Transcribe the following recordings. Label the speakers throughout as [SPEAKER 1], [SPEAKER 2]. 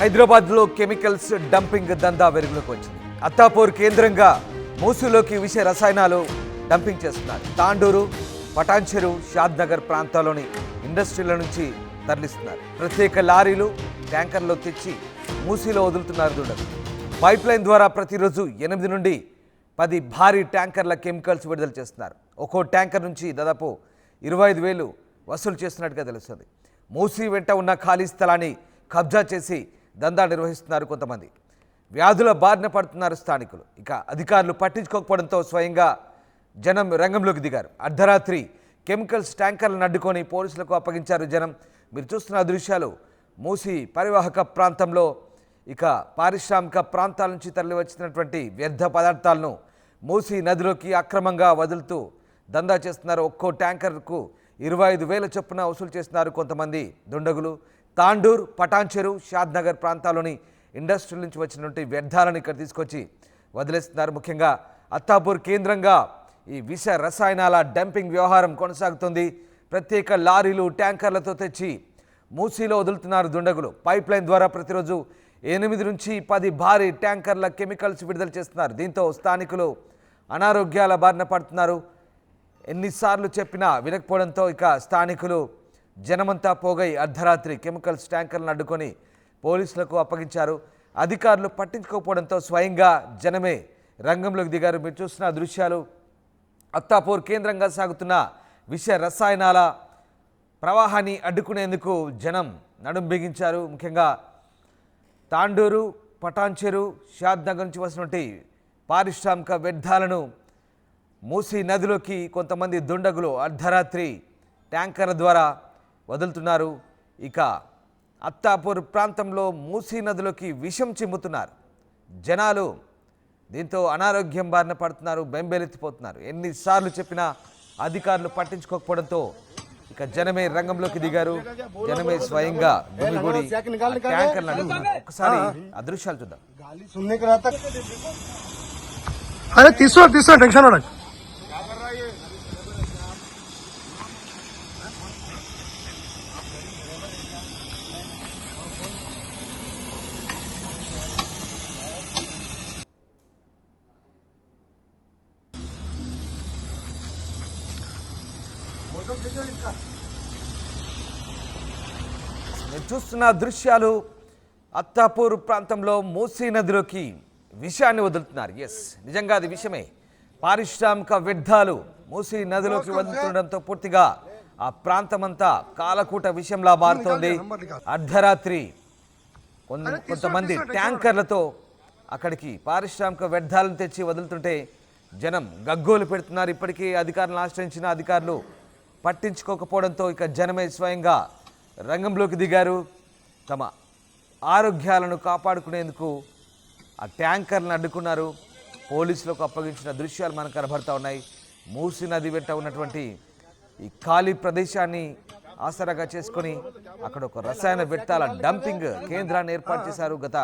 [SPEAKER 1] హైదరాబాద్లో chemicals dumping దందా వెలుగులోకి వచ్చింది. అత్తాపూర్ కేంద్రంగా మూసీలోకి విష రసాయనాలు డంపింగ్ చేస్తున్నారు. తాండూరు, పటాన్చెరు, షాద్ నగర్ ప్రాంతాల్లోని ఇండస్ట్రీల నుంచి తరలిస్తున్నారు. ప్రత్యేక లారీలు, ట్యాంకర్లో తెచ్చి మూసీలో వదులుతున్నారు దుండగులు. పైప్ లైన్ ద్వారా ప్రతిరోజు 8 నుండి 10 భారీ ట్యాంకర్ల కెమికల్స్ విడుదల చేస్తున్నారు. ఒక్కో ట్యాంకర్ నుంచి దాదాపు 25,000 వసూలు చేస్తున్నట్టుగా తెలుస్తుంది. మూసీ వెంట ఉన్న ఖాళీ స్థలాన్ని కబ్జా చేసి దందా నిర్వహిస్తున్నారు కొంతమంది. వ్యాధుల బారిన పడుతున్నారు స్థానికులు. ఇక అధికారులు పట్టించుకోకపోవడంతో స్వయంగా జనం రంగంలోకి దిగారు. అర్ధరాత్రి కెమికల్స్ ట్యాంకర్లను అడ్డుకొని పోలీసులకు అప్పగించారు జనం. మీరు చూస్తున్న దృశ్యాలు మూసీ పరివాహక ప్రాంతంలో ఇక పారిశ్రామిక ప్రాంతాల నుంచి తరలి వచ్చినటువంటి వ్యర్థ పదార్థాలను మూసీ నదిలోకి అక్రమంగా వదులుతూ దందా చేస్తున్నారు. ఒక్కో ట్యాంకర్కు 25,000 చొప్పున వసూలు చేస్తున్నారు కొంతమంది దుండగులు. తాండూర్, పటాన్చెరు, షాద్ నగర్ ప్రాంతాల్లోని ఇండస్ట్రీల నుంచి వచ్చినటువంటి వ్యర్థాలను ఇక్కడ తీసుకొచ్చి వదిలేస్తున్నారు. ముఖ్యంగా అత్తాపూర్ కేంద్రంగా ఈ విష రసాయనాల డంపింగ్ వ్యవహారం కొనసాగుతుంది. ప్రత్యేక లారీలు, ట్యాంకర్లతో తెచ్చి మూసీలో వదులుతున్నారు దుండగులు. పైప్ లైన్ ద్వారా ప్రతిరోజు 8 నుంచి 10 భారీ ట్యాంకర్ల కెమికల్స్ విడుదల చేస్తున్నారు. దీంతో స్థానికులు అనారోగ్యాల బారిన పడుతున్నారు. ఎన్నిసార్లు చెప్పినా వినకపోవడంతో ఇక స్థానికులు జనమంతా పోగై అర్ధరాత్రి కెమికల్స్ ట్యాంకర్లను అడ్డుకొని పోలీసులకు అప్పగించారు. అధికారులు పట్టించుకోకపోవడంతో స్వయంగా జనమే రంగంలోకి దిగారు. మీరు చూస్తున్న దృశ్యాలు అత్తాపూర్ కేంద్రంగా సాగుతున్న విష రసాయనాల ప్రవాహాన్ని అడ్డుకునేందుకు జనం నడుం బిగించారు. ముఖ్యంగా తాండూరు, పటాన్చెరు, షాద్ నగర్ నుంచి వస్తున్నటువంటి పారిశ్రామిక వ్యర్థాలను మూసీ నదిలోకి కొంతమంది దుండగులు అర్ధరాత్రి ట్యాంకర్ల ద్వారా వదులుతున్నారు. ఇక అత్తాపూర్ ప్రాంతంలో మూసీ నదిలోకి విషం చిమ్ముతున్నారు జనాలు. దీంతో అనారోగ్యం బారిన పడుతున్నారు, బెంబేలెత్తిపోతున్నారు. ఎన్నిసార్లు చెప్పినా అధికారులు పట్టించుకోకపోవడంతో ఇక జనమే రంగంలోకి దిగారు. జనమే స్వయంగా గుమిగూడి ట్యాంకర్లు అడుగుతున్నారు. ఒకసారి అదృశ్యాలు చూద్దాం.
[SPEAKER 2] అరే తీసుకో టెన్షన్ పడకు.
[SPEAKER 1] మీరు చూస్తున్న దృశ్యాలు అత్తాపూర్ ప్రాంతంలో మూసీ నదిలోకి విషాన్ని వదులుతున్నారు. ఎస్, నిజంగా అది విషమే. పారిశ్రామిక వ్యర్థాలు మూసీ నదిలోకి వదులుతుండడంతో పూర్తిగా ఆ ప్రాంతమంతా కాలకూట విషంలా మారుతోంది. అర్ధరాత్రి కొంతమంది ట్యాంకర్లతో అక్కడికి పారిశ్రామిక వ్యర్థాలను తెచ్చి వదులుతుంటే జనం గగ్గోలు పెడుతున్నారు. ఇప్పటికీ అధికారులను ఆశ్రయించిన అధికారులు పట్టించుకోకపోవడంతో ఇక జనమే స్వయంగా రంగంలోకి దిగారు. తమ ఆరోగ్యాలను కాపాడుకునేందుకు ఆ ట్యాంకర్లను అడ్డుకున్నారు. పోలీసులకు అప్పగించిన దృశ్యాలు మనకు కనబడతా ఉన్నాయి. మూసీ నది వెంట ఉన్నటువంటి ఈ ఖాళీ ప్రదేశాన్ని ఆసరాగా చేసుకొని అక్కడ ఒక రసాయన వ్యర్థాల డంపింగ్ కేంద్రాన్ని ఏర్పాటు చేశారు. గత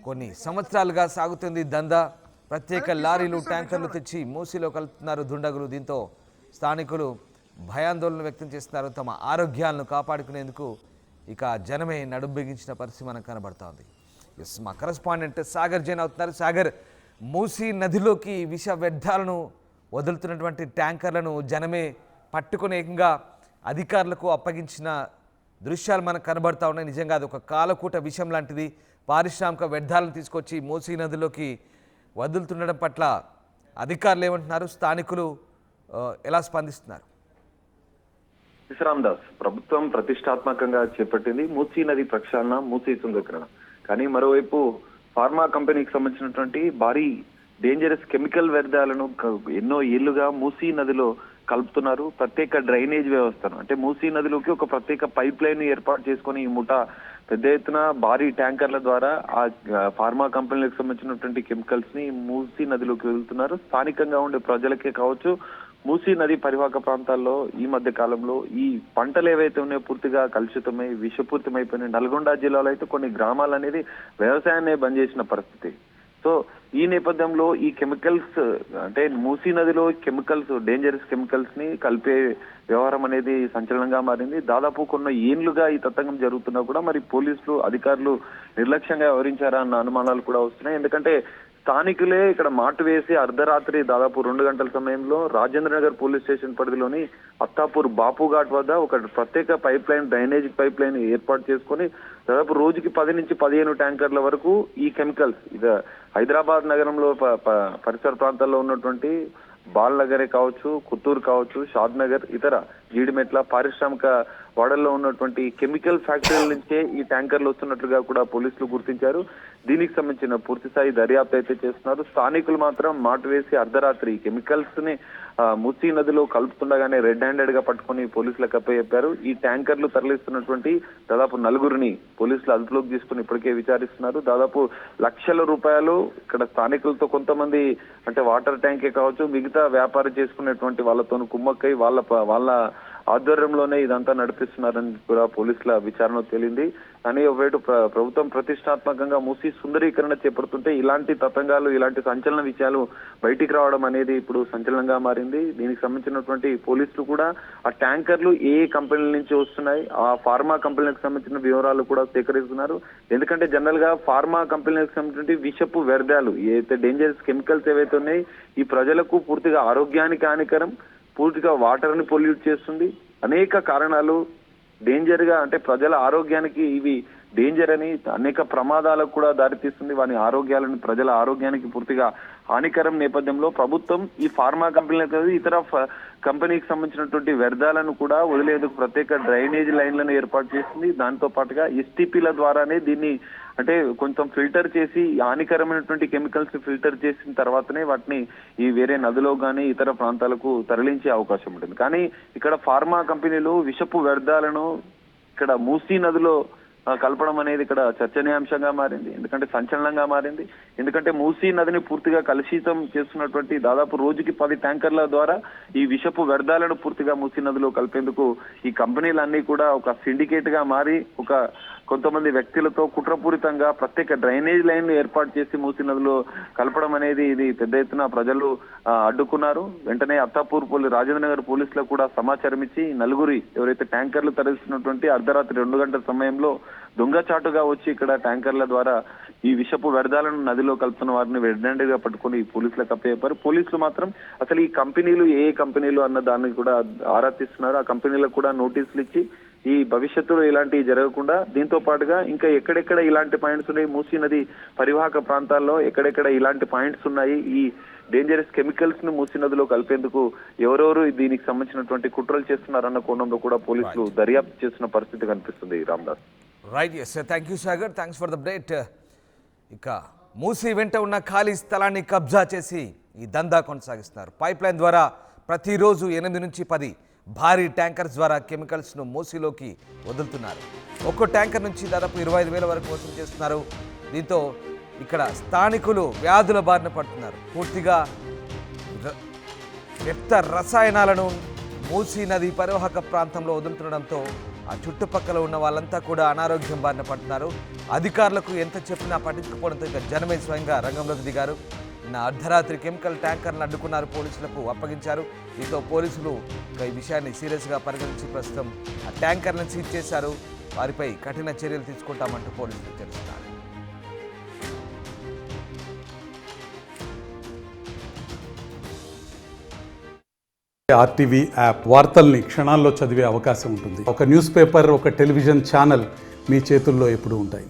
[SPEAKER 1] కొన్ని సంవత్సరాలుగా సాగుతుంది దందా. ప్రత్యేక లారీలు, ట్యాంకర్లు తెచ్చి మూసీలో కలుపుతున్నారు దుండగులు. దీంతో స్థానికులు భయాందోళన వ్యక్తం చేస్తున్నారు. తమ ఆరోగ్యాలను కాపాడుకునేందుకు ఇక జనమే నడుం బిగించిన పరిస్థితి మనకు కనబడతా ఉంది. ఎస్, మా కరెస్పాండెంట్ సాగర్ జైన్ అవుతున్నారు. సాగర్, మూసీ నదిలోకి విష వ్యర్థాలను వదులుతున్నటువంటి ట్యాంకర్లను జనమే పట్టుకుని ఏకంగా అధికారులకు అప్పగించిన దృశ్యాలు మనకు కనబడతా ఉన్నాయి. నిజంగా అది ఒక కాలకూట విషయం లాంటిది. పారిశ్రామిక వ్యర్థాలను తీసుకొచ్చి మూసీ నదిలోకి వదులుతుండడం పట్ల అధికారులు ఏమంటున్నారు, స్థానికులు ఎలా స్పందిస్తున్నారు?
[SPEAKER 3] విశ్రామ్ దాస్, ప్రభుత్వం ప్రతిష్టాత్మకంగా చేపట్టింది మూసీ నది ప్రక్షాళన, మూసీ సుందరీకరణ. కానీ మరోవైపు ఫార్మా కంపెనీకి సంబంధించినటువంటి భారీ డేంజరస్ కెమికల్ వ్యర్థాలను ఎన్నో ఏళ్లుగా మూసీ నదిలో కలుపుతున్నారు. ప్రత్యేక డ్రైనేజ్ వ్యవస్థను, అంటే మూసీ నదిలోకి ఒక ప్రత్యేక పైప్ లైన్ ఏర్పాటు చేసుకుని ఈ ముఠా పెద్ద ఎత్తున భారీ ట్యాంకర్ల ద్వారా ఆ ఫార్మా కంపెనీలకు సంబంధించినటువంటి కెమికల్స్ ని మూసీ నదిలోకి వెళ్తున్నారు. స్థానికంగా ఉండే ప్రజలకే కావచ్చు, మూసీ నది పరివాహక ప్రాంతాల్లో ఈ మధ్య కాలంలో ఈ పంటలు ఏవైతే ఉన్నాయో పూర్తిగా కలుషితమై విషపూరితమైపోయినాయి. నల్గొండ జిల్లాలో అయితే కొన్ని గ్రామాలు అనేది వ్యవసాయాన్ని బంద్ చేసిన పరిస్థితి. సో ఈ నేపథ్యంలో ఈ కెమికల్స్ అంటే మూసీ నదిలో కెమికల్స్, డేంజరస్ కెమికల్స్ ని కలిపే వ్యవహారం అనేది సంచలనంగా మారింది. దాదాపు కొన్ని ఏళ్లుగా ఈ తతంగం జరుగుతున్నా కూడా మరి పోలీసులు అధికారులు నిర్లక్ష్యంగా వ్యవహరించారా అన్న అనుమానాలు కూడా వస్తున్నాయి. ఎందుకంటే స్థానికులే ఇక్కడ మాటు వేసి అర్ధరాత్రి దాదాపు 2 గంటల సమయంలో రాజేంద్ర నగర్ పోలీస్ స్టేషన్ పరిధిలోని అత్తాపూర్ బాపు ఘాట్ వద్ద ఒక ప్రత్యేక pipe line, drainage pipe line ఏర్పాటు చేసుకొని దాదాపు రోజుకి 10 నుంచి 15 ట్యాంకర్ల వరకు ఈ కెమికల్స్ ఇది హైదరాబాద్ నగరంలో పరిసర ప్రాంతాల్లో ఉన్నటువంటి బాల్ నగరే కావచ్చు, కుత్తూరు కావచ్చు, షాద్ నగర్, ఇతర జీడిమెట్ల పారిశ్రామిక వాడల్లో ఉన్నటువంటి కెమికల్ ఫ్యాక్టరీల నుంచే ఈ ట్యాంకర్లు వస్తున్నట్లుగా కూడా పోలీసులు గుర్తించారు. దీనికి సంబంధించిన పూర్తి స్థాయి దర్యాప్తు అయితే చేస్తున్నారు. స్థానికులు మాత్రం మాటు వేసి అర్ధరాత్రి కెమికల్స్ ని మూసీ నదిలో కలుపుతుండగానే రెడ్ హ్యాండెడ్ గా పట్టుకుని పోలీసులకు అప్పచెప్పారు. ఈ ట్యాంకర్లు తరలిస్తున్నటువంటి దాదాపు 4గురిని పోలీసులు అదుపులోకి తీసుకుని ఇప్పటికే విచారిస్తున్నారు. దాదాపు లక్షల రూపాయలు ఇక్కడ స్థానికులతో కొంతమంది అంటే వాటర్ ట్యాంకే కావచ్చు, మిగతా వ్యాపారం చేసుకునేటువంటి వాళ్ళతో కుమ్మక్కై వాళ్ళ ఆధ్వర్యంలోనే ఇదంతా నడిపిస్తున్నారని కూడా పోలీసుల విచారణ తేలింది. కానీ ఒకవైపు ప్రభుత్వం ప్రతిష్టాత్మకంగా మూసీ సుందరీకరణ చేపడుతుంటే ఇలాంటి తతంగాలు, ఇలాంటి సంచలన విషయాలు బయటికి రావడం అనేది ఇప్పుడు సంచలనంగా మారింది. దీనికి సంబంధించినటువంటి పోలీసులు కూడా ఆ ట్యాంకర్లు ఏ కంపెనీల నుంచి వస్తున్నాయి, ఆ ఫార్మా కంపెనీలకు సంబంధించిన వివరాలు కూడా సేకరిస్తున్నారు. ఎందుకంటే జనరల్ గా ఫార్మా కంపెనీలకు సంబంధించిన విషపు వ్యర్థాలు ఏదైతే డేంజరస్ కెమికల్స్ ఏవైతే ఉన్నాయి ఈ ప్రజలకు పూర్తిగా ఆరోగ్యానికి హానికరం, పూర్తిగా వాటర్ ని పొల్యూట్ చేస్తుంది. అనేక కారణాలు డేంజర్ గా అంటే ప్రజల ఆరోగ్యానికి ఇవి డేంజర్ అని అనేక ప్రమాదాలకు కూడా దారితీస్తుంది. వాని ఆరోగ్యాలను ప్రజల ఆరోగ్యానికి పూర్తిగా హానికరం నేపథ్యంలో ప్రభుత్వం ఈ ఫార్మా కంపెనీలకు ఇతర కంపెనీకి సంబంధించినటువంటి వ్యర్థాలను కూడా వదిలేందుకు ప్రత్యేక డ్రైనేజ్ లైన్లను ఏర్పాటు చేసింది. దాంతో పాటుగా ఎస్టీపీల ద్వారానే దీన్ని అంటే కొంచెం ఫిల్టర్ చేసి హానికరమైనటువంటి కెమికల్స్ ఫిల్టర్ చేసిన తర్వాతనే వాటిని ఈ వేరే నదిలో గానీ ఇతర ప్రాంతాలకు తరలించే అవకాశం ఉంటుంది. కానీ ఇక్కడ ఫార్మా కంపెనీలు విషపు వ్యర్థాలను ఇక్కడ మూసీ నదిలో కలపడం అనేది ఇక్కడ చర్చనీయాంశంగా మారింది. ఎందుకంటే సంచలనంగా మారింది. ఎందుకంటే మూసీ నదిని పూర్తిగా కలుషితం చేస్తున్నటువంటి దాదాపు రోజుకి 10 ట్యాంకర్ల ద్వారా ఈ విషపు వ్యర్థాలను పూర్తిగా మూసీ నదిలో కలిపేందుకు ఈ కంపెనీలన్నీ కూడా ఒక సిండికేట్ గా మారి కొంతమంది వ్యక్తులతో కుట్రపూరితంగా ప్రత్యేక డ్రైనేజ్ లైన్లు ఏర్పాటు చేసి మూసీ నదిలో కలపడం అనేది ఇది పెద్ద ఎత్తున ప్రజలు అడ్డుకున్నారు. వెంటనే అత్తాపూర్ రాజేంద్ర నగర్ పోలీసులకు కూడా సమాచారం ఇచ్చి 4 ఎవరైతే ట్యాంకర్లు తరలిస్తున్నటువంటి అర్ధరాత్రి 2 గంటల సమయంలో దొంగచాటుగా వచ్చి ఇక్కడ ట్యాంకర్ల ద్వారా ఈ విషపు వ్యర్థాలను నదిలో కలుపుతున్న వారిని వెంటనే పట్టుకుని పోలీసులకు అప్పచెప్పారు. పోలీసులు మాత్రం అసలు ఈ కంపెనీలు ఏ కంపెనీలు అన్న దాన్ని కూడా ఆరా తీస్తున్నారు. ఆ కంపెనీలకు కూడా నోటీసులు ఇచ్చి ఈ భవిష్యత్తులో ఇలాంటివి జరగకుండా దీంతో పాటుగా ఇంకా ఎక్కడెక్కడ ఇలాంటి పాయింట్స్ ఉన్నాయి, మూసీ నది పరివాహక ప్రాంతాల్లో ఎక్కడెక్కడ ఇలాంటి పాయింట్స్ ఉన్నాయి, ఈ డేంజరస్ కెమికల్స్ ను మూసీ నదిలో కలిపేందుకు ఎవరెవరు దీనికి సంబంధించినటువంటి కుట్రలు చేస్తున్నారన్న కోణంలో కూడా పోలీసులు దర్యాప్తు చేస్తున్న పరిస్థితి కనిపిస్తుంది. Ramdas.
[SPEAKER 1] Right, yes, thank you Sagar, thanks for the update. ఇక మూసీ వెంట ఉన్న ఖాళీ స్థలాన్ని కబ్జా చేసి ఈ దందా కొనసాగిస్తున్నారు. పైప్ లైన్ ద్వారా ప్రతిరోజు 8 నుంచి 10 భారీ ట్యాంకర్స్ ద్వారా కెమికల్స్ను మూసీలోకి వదులుతున్నారు. ఒక్కో ట్యాంకర్ నుంచి దాదాపు 25,000 వరకు వసూలు చేస్తున్నారు. దీంతో ఇక్కడ స్థానికులు వ్యాధుల బారిన పడుతున్నారు. పూర్తిగా వ్యర్థ రసాయనాలను మూసీ నది పరివాహక ప్రాంతంలో వదులుతుండడంతో ఆ చుట్టుపక్కల ఉన్న వాళ్ళంతా కూడా అనారోగ్యం బారిన పడుతున్నారు. అధికారులకు ఎంత చెప్పినా పట్టించుకోవడంతో ఇక జనమే స్వయంగా రంగంలోకి దిగారు. నిన్న అర్ధరాత్రి కెమికల్ ట్యాంకర్లను అడ్డుకున్నారు, పోలీసులకు అప్పగించారు. దీంతో పోలీసులు ఈ విషయాన్ని సీరియస్గా పరిగణించి ప్రస్తుతం ఆ ట్యాంకర్లను సీజ్ చేశారు. వారిపై కఠిన చర్యలు తీసుకుంటామంటూ పోలీసులు తెలుస్తున్నారు.
[SPEAKER 4] ఆర్టీవీ యాప్ వార్తల్ని క్షణాల్లో చదివే అవకాశం ఉంటుంది. ఒక న్యూస్ పేపర్, ఒక టెలివిజన్ ఛానల్ మీ చేతుల్లో ఎప్పుడూ ఉంటాయి.